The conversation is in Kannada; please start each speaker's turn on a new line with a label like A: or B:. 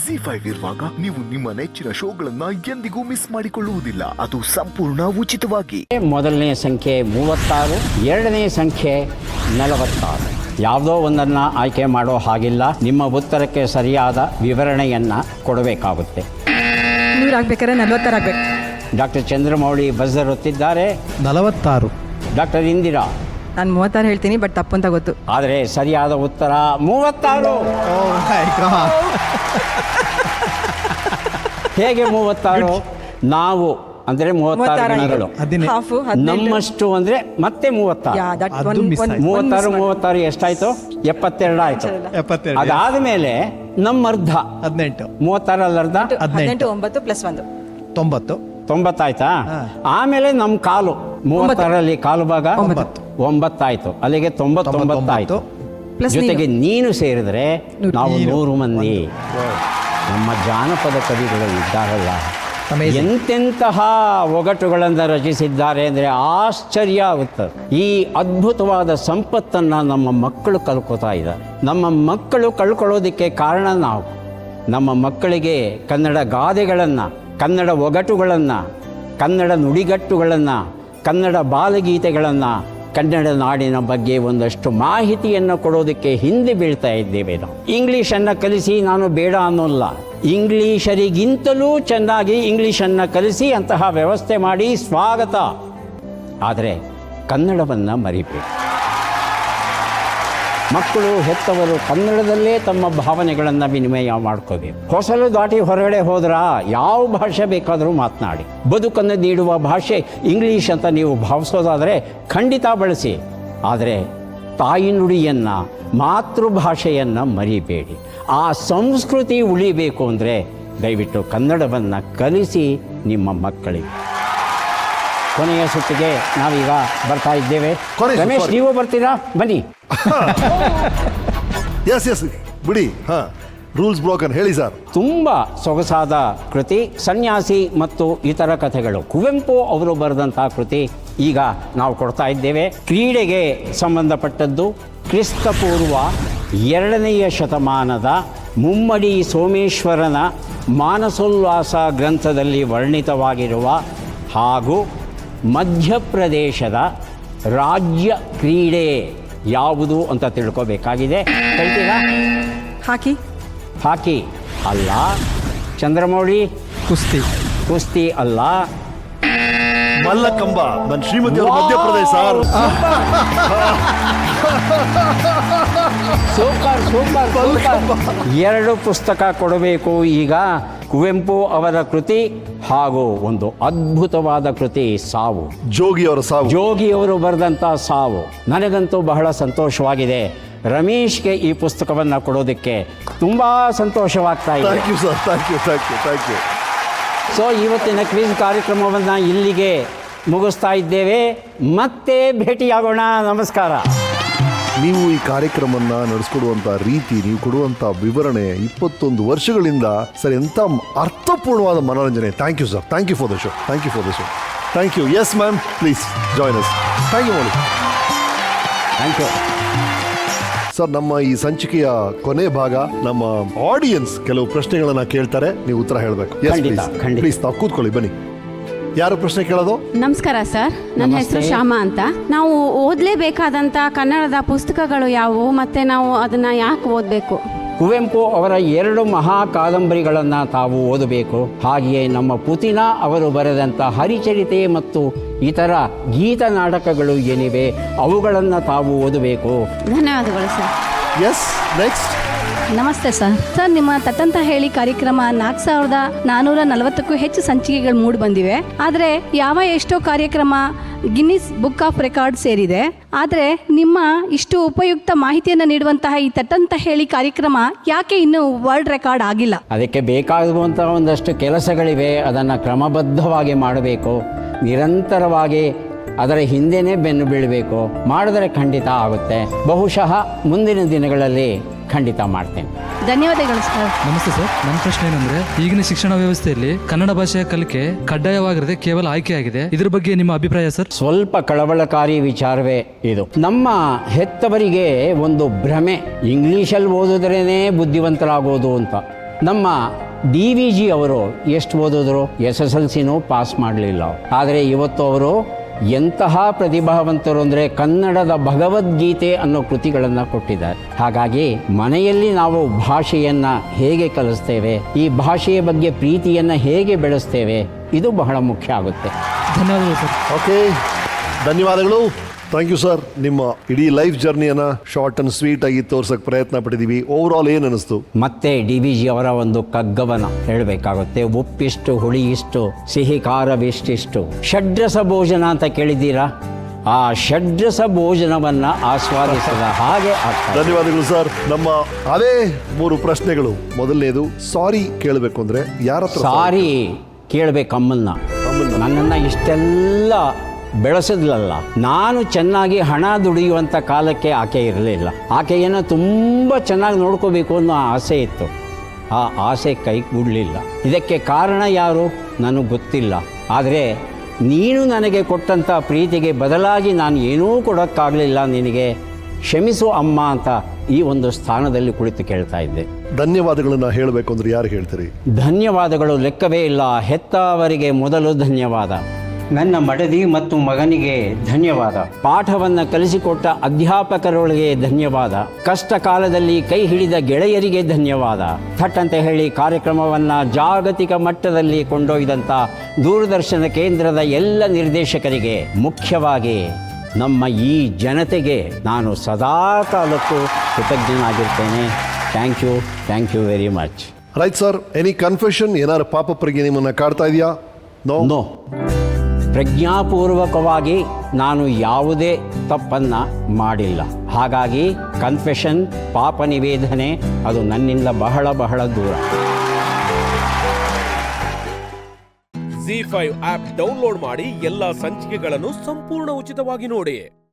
A: ZEE5 ಇರುವಾಗ ನೀವು ನಿಮ್ಮ ನೆಚ್ಚಿನ ಶೋಗಳನ್ನ ಎಂದಿಗೂ ಮಿಸ್ ಮಾಡಿಕೊಳ್ಳುವುದಿಲ್ಲ. ಅದು ಸಂಪೂರ್ಣ ಉಚಿತವಾಗಿ.
B: ಮೊದಲನೇ ಸಂಖ್ಯೆ 36, ಎರಡನೇ ಸಂಖ್ಯೆ 46. ಯಾವುದೋ ಒಂದನ್ನು ಆಯ್ಕೆ ಮಾಡೋ ಹಾಗಿಲ್ಲ. ನಿಮ್ಮ ಉತ್ತರಕ್ಕೆ ಸರಿಯಾದ ವಿವರಣೆಯನ್ನು ಕೊಡಬೇಕಾಗುತ್ತೆ.
C: 100 ಆಗ್ಬೇಕಾದ್ರೆ 46 ಆಗ್ಬೇಕು.
B: ಡಾಕ್ಟರ್ ಚಂದ್ರಮೌಳಿ ಬಜರ್ ಒತ್ತಿದ್ದಾರೆ.
D: 46.
B: ಡಾಕ್ಟರ್ ಇಂದಿರಾ,
C: ನಾನು 36 ಹೇಳ್ತೀನಿ, ಬಟ್ ತಪ್ಪು ಅಂತ ಗೊತ್ತು.
B: ಆದರೆ ಸರಿಯಾದ ಉತ್ತರ 36. ಹೇಗೆ 36? ನಾವು ಅಂದರೆ 36 ಗಣಗಳು, ನಮ್ಮಷ್ಟು ಅಂದರೆ ಮತ್ತೆ 36. 36 ಎಷ್ಟಾಯ್ತು? 72 ಆಯ್ತು. ಅದಾದ ಮೇಲೆ ನಮ್ಮ ಅರ್ಧ
D: 18.
B: 36 ಅರ್ಧ
C: 18 9 ಪ್ಲಸ್ 1
B: 90 ಆಯ್ತಾ? ಆಮೇಲೆ ನಮ್ಮ ಕಾಲು 36ರಲ್ಲಿ ಕಾಲು ಭಾಗ 9 ಆಯ್ತು. ಅಲ್ಲಿಗೆ 99 ಆಯ್ತು. ಜೊತೆಗೆ ನೀನು ಸೇರಿದ್ರೆ ನಾವು 100 ಮಂದಿ. ನಮ್ಮ ಜಾನಪದ ಕವಿಗಳು ಇದ್ದಾರಲ್ಲ, ಎಂತೆಂತಹ ಒಗಟುಗಳನ್ನು ರಚಿಸಿದ್ದಾರೆ ಅಂದರೆ ಆಶ್ಚರ್ಯ ಆಗುತ್ತದೆ. ಈ ಅದ್ಭುತವಾದ ಸಂಪತ್ತನ್ನು ನಮ್ಮ ಮಕ್ಕಳು ಕಳ್ಕೊತಾ ಇದ್ದಾರೆ. ನಮ್ಮ ಮಕ್ಕಳು ಕಳ್ಕೊಳ್ಳೋದಕ್ಕೆ ಕಾರಣ ನಾವು. ನಮ್ಮ ಮಕ್ಕಳಿಗೆ ಕನ್ನಡ ಗಾದೆಗಳನ್ನು, ಕನ್ನಡ ಒಗಟುಗಳನ್ನು, ಕನ್ನಡ ನುಡಿಗಟ್ಟುಗಳನ್ನು, ಕನ್ನಡ ಬಾಲಗೀತೆಗಳನ್ನು, ಕನ್ನಡ ನಾಡಿನ ಬಗ್ಗೆ ಒಂದಷ್ಟು ಮಾಹಿತಿಯನ್ನು ಕೊಡೋದಕ್ಕೆ ಹಿಂದೆ ಬೀಳ್ತಾ ಇದ್ದೇವೆ ನಾವು. ಇಂಗ್ಲೀಷನ್ನು ಕಲಿಸಿ, ನಾನು ಬೇಡ ಅನ್ನೋಲ್ಲ. ಇಂಗ್ಲೀಷರಿಗಿಂತಲೂ ಚೆನ್ನಾಗಿ ಇಂಗ್ಲೀಷನ್ನು ಕಲಿಸಿ ಅಂತಹ ವ್ಯವಸ್ಥೆ ಮಾಡಿ ಸ್ವಾಗತ. ಆದರೆ ಕನ್ನಡವನ್ನು ಮರಿಬೇಕು. ಮಕ್ಕಳು, ಹೆತ್ತವರು ಕನ್ನಡದಲ್ಲೇ ತಮ್ಮ ಭಾವನೆಗಳನ್ನು ವಿನಿಮಯ ಮಾಡ್ಕೋಬೇಕು. ಹೊಸಲು ದಾಟಿ ಹೊರಗಡೆ ಹೋದ್ರಾ ಯಾವ ಭಾಷೆ ಬೇಕಾದರೂ ಮಾತನಾಡಿ. ಬದುಕನ್ನು ನೀಡುವ ಭಾಷೆ ಇಂಗ್ಲೀಷ್ ಅಂತ ನೀವು ಭಾವಿಸೋದಾದರೆ ಖಂಡಿತ ಬಳಸಿ. ಆದರೆ ತಾಯಿ ನುಡಿಯನ್ನು, ಮಾತೃಭಾಷೆಯನ್ನು ಮರಿಬೇಡಿ. ಆ ಸಂಸ್ಕೃತಿ ಉಳಿಬೇಕು ಅಂದರೆ ದಯವಿಟ್ಟು ಕನ್ನಡವನ್ನು ಕಲಿಸಿ ನಿಮ್ಮ ಮಕ್ಕಳಿಗೆ. ಕೊನೆಯ ಸುತ್ತಿಗೆ ನಾವೀಗ ಬರ್ತಾ ಇದ್ದೇವೆ. ರಮೇಶ್, ನೀವು ಬರ್ತೀರಾ? ಬನ್ನಿ.
E: ಎಸ್ ಬಿಡಿ. ರೂಲ್ಸ್ ಬ್ರೋಕನ್ ಹೇಳಿ ಸರ್.
B: ತುಂಬ ಸೊಗಸಾದ ಕೃತಿ, ಸನ್ಯಾಸಿ ಮತ್ತು ಇತರ ಕಥೆಗಳು, ಕುವೆಂಪು ಅವರು ಬರೆದಂಥ ಕೃತಿ ಈಗ ನಾವು ಕೊಡ್ತಾ ಇದ್ದೇವೆ. ಕ್ರೀಡೆಗೆ ಸಂಬಂಧಪಟ್ಟದ್ದು. ಕ್ರಿಸ್ತಪೂರ್ವ 2ನೇ ಶತಮಾನದ ಮುಮ್ಮಡಿ ಸೋಮೇಶ್ವರನ ಮಾನಸೋಲ್ಲಾಸ ಗ್ರಂಥದಲ್ಲಿ ವರ್ಣಿತವಾಗಿರುವ ಹಾಗೂ ಮಧ್ಯಪ್ರದೇಶದ ರಾಜ್ಯ ಕ್ರೀಡೆ ಯಾವುದು ಅಂತ ತಿಳ್ಕೋಬೇಕಾಗಿದೆ. ಹೇಳ್ತೀರಾ? ಹಾಕಿ ಅಲ್ಲ. ಚಂದ್ರಮೌಳಿ, ಕುಸ್ತಿ ಅಲ್ಲ.
E: ಮಲ್ಲಕಂಬ. ನನ್ನ ಶ್ರೀಮತಿ ಅವರು ಮಧ್ಯಪ್ರದೇಶ.
B: ಸೂಪರ್. 2 ಪುಸ್ತಕ ಕೊಡಬೇಕು ಈಗ. ಕುವೆಂಪು ಅವರ ಕೃತಿ ಹಾಗೂ ಒಂದು ಅದ್ಭುತವಾದ ಕೃತಿ ಸಾವು, ಜೋಗಿಯವರು ಬರೆದಂಥ ಸಾವು. ನನಗಂತೂ ಬಹಳ ಸಂತೋಷವಾಗಿದೆ. ರಮೇಶ್ಗೆ ಈ ಪುಸ್ತಕವನ್ನು ಕೊಡೋದಕ್ಕೆ ತುಂಬ ಸಂತೋಷವಾಗ್ತಾ ಇದೆ.
E: Thank you.
B: ಸೊ ಇವತ್ತಿನ ಕ್ವಿಜ್ ಕಾರ್ಯಕ್ರಮವನ್ನು ಇಲ್ಲಿಗೆ ಮುಗಿಸ್ತಾ ಇದ್ದೇವೆ. ಮತ್ತೆ ಭೇಟಿಯಾಗೋಣ. ನಮಸ್ಕಾರ.
E: ನೀವು ಈ ಕಾರ್ಯಕ್ರಮವನ್ನು ನಡೆಸ್ಕೊಡುವಂಥ ರೀತಿ, ನೀವು ಕೊಡುವಂಥ ವಿವರಣೆ 21 ವರ್ಷಗಳಿಂದ ಸರ್ ಎಂಥ ಅರ್ಥಪೂರ್ಣವಾದ ಮನೋರಂಜನೆ. Thank you sir. Thank you for the show. Thank you. Yes ma'am, please join us. Thank you Mouli.
B: Thank you
E: sir. ನಮ್ಮ ಈ ಸಂಚಿಕೆಯ ಕೊನೆ ಭಾಗ, ನಮ್ಮ ಆಡಿಯನ್ಸ್ ಕೆಲವು ಪ್ರಶ್ನೆಗಳನ್ನ ಕೇಳ್ತಾರೆ, ನೀವು ಉತ್ತರ ಹೇಳಬೇಕು. ಪ್ಲೀಸ್ ತಾವು ಕೂತ್ಕೊಳ್ಳಿ. ಬನ್ನಿ. ಯಾರು ಪ್ರಶ್ನೆ ಕೇಳೋದು?
F: ನಮಸ್ಕಾರ ಸರ್, ನನ್ನ ಹೆಸರು ಶ್ಯಾಮಾ ಅಂತ. ನಾವು ಓದಲೇಬೇಕಾದಂಥ ಕನ್ನಡದ ಪುಸ್ತಕಗಳು ಯಾವುವು ಮತ್ತು ನಾವು ಅದನ್ನು ಯಾಕೆ ಓದಬೇಕು?
B: ಕುವೆಂಪು ಅವರ 2 ಮಹಾ ಕಾದಂಬರಿಗಳನ್ನು ತಾವು ಓದಬೇಕು. ಹಾಗೆಯೇ ನಮ್ಮ ಪುತಿನ ಅವರು ಬರೆದಂಥ ಹರಿಚರಿತೆ ಮತ್ತು ಇತರ ಗೀತ ನಾಟಕಗಳು ಏನಿವೆ ಅವುಗಳನ್ನು ತಾವು ಓದಬೇಕು.
F: ಧನ್ಯವಾದಗಳು ಸರ್.
E: Yes, next.
G: ನಮಸ್ತೆ ಸರ್. ನಿಮ್ಮ ತಟ್ಟಂತ ಹೇಳಿ ಕಾರ್ಯಕ್ರಮ 4440ಕ್ಕೂ ಹೆಚ್ಚು ಸಂಚಿಕೆಗಳು ಮೂಡಿ ಬಂದಿವೆ. ಆದರೆ ಎಷ್ಟೋ ಕಾರ್ಯಕ್ರಮ ಗಿನ್ನಿಸ್ ಬುಕ್ ಆಫ್ ರೆಕಾರ್ಡ್ ಸೇರಿದೆ. ಆದರೆ ನಿಮ್ಮ ಇಷ್ಟು ಉಪಯುಕ್ತ ಮಾಹಿತಿಯನ್ನು ನೀಡುವಂತಹ ಈ ತಟ್ಟಂತ ಹೇಳಿ ಕಾರ್ಯಕ್ರಮ ಯಾಕೆ ಇನ್ನೂ ವರ್ಲ್ಡ್ ರೆಕಾರ್ಡ್ ಆಗಿಲ್ಲ?
B: ಅದಕ್ಕೆ ಬೇಕಾಗುವಂತಹ ಒಂದಷ್ಟು ಕೆಲಸಗಳಿವೆ. ಅದನ್ನು ಕ್ರಮಬದ್ಧವಾಗಿ ಮಾಡಬೇಕು. ನಿರಂತರವಾಗಿ ಅದರ ಹಿಂದೆನೇ ಬೆನ್ನು ಬೀಳಬೇಕು. ಮಾಡಿದರೆ ಖಂಡಿತ ಆಗುತ್ತೆ. ಬಹುಶಃ ಮುಂದಿನ ದಿನಗಳಲ್ಲಿ ಖಂಡಿತ ಮಾಡ್ತೇನೆ.
G: ಧನ್ಯವಾದಗಳು ಸರ್.
D: ನಮಸ್ತೆ ಸರ್. ನನ್ನ ಪ್ರಶ್ನೆ ಏನಂದ್ರೆ, ಈಗಿನ ಶಿಕ್ಷಣ ವ್ಯವಸ್ಥೆಯಲ್ಲಿ ಕನ್ನಡ ಭಾಷೆಯ ಕಲಿಕೆ ಕಡ್ಡಾಯವಾಗಿರದೆ ಕೇವಲ ಆಯ್ಕೆಯಾಗಿದೆ. ಇದ್ರ ಬಗ್ಗೆ ನಿಮ್ಮ ಅಭಿಪ್ರಾಯ ಸರ್?
B: ಸ್ವಲ್ಪ ಕಳವಳಕಾರಿ ವಿಚಾರವೇ ಇದು. ನಮ್ಮ ಹೆತ್ತವರಿಗೆ ಒಂದು ಭ್ರಮೆ, ಇಂಗ್ಲೀಷಲ್ಲಿ ಓದಿದ್ರೇನೆ ಬುದ್ಧಿವಂತರಾಗೋದು ಅಂತ. ನಮ್ಮ DVG ಅವರು ಎಷ್ಟು ಓದಿದ್ರು, SSLCನೂ ಪಾಸ್ ಮಾಡಲಿಲ್ಲ. ಆದರೆ ಇವತ್ತು ಅವರು ಎಂತಹ ಪ್ರತಿಭಾವಂತರು ಅಂದರೆ ಕನ್ನಡದ ಭಗವದ್ಗೀತೆ ಅನ್ನೋ ಕೃತಿಗಳನ್ನು ಕೊಟ್ಟಿದ್ದಾರೆ. ಹಾಗಾಗಿ ಮನೆಯಲ್ಲಿ ನಾವು ಭಾಷೆಯನ್ನು ಹೇಗೆ ಕಲಿಸ್ತೇವೆ, ಈ ಭಾಷೆಯ ಬಗ್ಗೆ ಪ್ರೀತಿಯನ್ನು ಹೇಗೆ ಬೆಳೆಸ್ತೇವೆ, ಇದು ಬಹಳ ಮುಖ್ಯ ಆಗುತ್ತೆ.
D: ಧನ್ಯವಾದಗಳು ಸರ್.
E: ಓಕೆ, ಧನ್ಯವಾದಗಳು. Thank you sir. ನಿಮ್ಮ ಇಡೀ ಲೈಫ್ ಜರ್ನಿಯನ್ನು ಶಾರ್ಟ್ ಆ್ಯಂಡ್ ಸ್ವೀಟ್ ಆಗಿ ತೋರ್ಸೋಕ್ಕೆ ಪ್ರಯತ್ನ ಪಟ್ಟಿದ್ದೀವಿ. ಓವರ್ ಆಲ್ ಏನು ಅನಿಸ್ತು?
B: ಮತ್ತೆ DVG ಅವರ ಒಂದು ಕಗ್ಗವನ ಹೇಳಬೇಕಾಗುತ್ತೆ. ಉಪ್ಪಿಷ್ಟು, ಹುಳಿ ಇಷ್ಟು, ಸಿಹಿ ಖಾರವಿಷ್ಟಿಷ್ಟು, ಷಡ್ರಸ ಭೋಜನ ಅಂತ ಕೇಳಿದ್ದೀರಾ? ಆ ಷಡ್ರಸ ಭೋಜನವನ್ನು ಆಸ್ವಾದಿಸಿದ ಹಾಗೆ ಆಗ್ತದೆ.
E: ಧನ್ಯವಾದಗಳು ಸರ್. ನಮ್ಮ ಅದೇ 3 ಪ್ರಶ್ನೆಗಳು. ಮೊದಲನೇದು, ಸಾರಿ ಕೇಳಬೇಕು ಅಂದರೆ ಯಾರ ಹತ್ರ
B: ಸಾರಿ ಕೇಳಬೇಕಮ್ಮನ್ನ. ನನ್ನನ್ನು ಇಷ್ಟೆಲ್ಲ ಬೆಳೆಸಿದ್ಲಲ್ಲ, ನಾನು ಚೆನ್ನಾಗಿ ಹಣ ದುಡಿಯುವಂಥ ಕಾಲಕ್ಕೆ ಆಕೆ ಇರಲಿಲ್ಲ. ಆಕೆಯನ್ನು ತುಂಬ ಚೆನ್ನಾಗಿ ನೋಡ್ಕೋಬೇಕು ಅನ್ನೋ ಆಸೆ ಇತ್ತು. ಆ ಆಸೆ ಕೈಗೂಡಲಿಲ್ಲ. ಇದಕ್ಕೆ ಕಾರಣ ಯಾರು ನನಗೆ ಗೊತ್ತಿಲ್ಲ. ಆದರೆ ನೀನು ನನಗೆ ಕೊಟ್ಟಂಥ ಪ್ರೀತಿಗೆ ಬದಲಾಗಿ ನಾನು ಏನೂ ಕೊಡೋಕ್ಕಾಗಲಿಲ್ಲ, ನಿನಗೆ ಕ್ಷಮಿಸು ಅಮ್ಮ ಅಂತ ಈ ಒಂದು ಸ್ಥಾನದಲ್ಲಿ ಕುಳಿತು ಕೇಳ್ತಾ ಇದ್ದೆ.
E: ಧನ್ಯವಾದಗಳನ್ನ ಹೇಳಬೇಕು ಅಂದರೆ ಯಾರು ಹೇಳ್ತೀರಿ?
B: ಧನ್ಯವಾದಗಳು ಲೆಕ್ಕವೇ ಇಲ್ಲ. ಹೆತ್ತವರಿಗೆ ಮೊದಲು ಧನ್ಯವಾದ. ನನ್ನ ಮಡದಿ ಮತ್ತು ಮಗನಿಗೆ ಧನ್ಯವಾದ. ಪಾಠವನ್ನು ಕಲಿಸಿಕೊಟ್ಟ ಅಧ್ಯಾಪಕರೊಳಗೆ ಧನ್ಯವಾದ. ಕಷ್ಟ ಕಾಲದಲ್ಲಿ ಕೈ ಹಿಡಿದ ಗೆಳೆಯರಿಗೆ ಧನ್ಯವಾದ. ಥಟ್ ಅಂತ ಹೇಳಿ ಕಾರ್ಯಕ್ರಮವನ್ನು ಜಾಗತಿಕ ಮಟ್ಟದಲ್ಲಿ ಕೊಂಡೊಯ್ದಂಥ ದೂರದರ್ಶನ ಕೇಂದ್ರದ ಎಲ್ಲ ನಿರ್ದೇಶಕರಿಗೆ, ಮುಖ್ಯವಾಗಿ ನಮ್ಮ ಈ ಜನತೆಗೆ ನಾನು ಸದಾ ಕಾಲಕ್ಕೂ ಕೃತಜ್ಞನಾಗಿರ್ತೇನೆ. Thank you very much.
E: Right sir. Any confession? ಏನಾದ್ರು ಪಾಪ ಪ್ರಜ್ಞೆ ನಿಮ್ಮನ್ನು ಕಾಡ್ತಾ ಇದೆಯಾ?
B: ನೋ. ಪ್ರಜ್ಞಾಪೂರ್ವಕವಾಗಿ ನಾನು ಯಾವುದೇ ತಪ್ಪನ್ನು ಮಾಡಿಲ್ಲ. ಹಾಗಾಗಿ ಕನ್ಫೆಷನ್, ಪಾಪ ನಿವೇದನೆ ಅದು ನನ್ನಿಂದ ಬಹಳ ಬಹಳ ದೂರ.
H: ZEE5 ಆಪ್ ಡೌನ್ಲೋಡ್ ಮಾಡಿ ಎಲ್ಲಾ ಸಂಚಿಕೆಗಳನ್ನು ಸಂಪೂರ್ಣ ಉಚಿತವಾಗಿ ನೋಡಿ.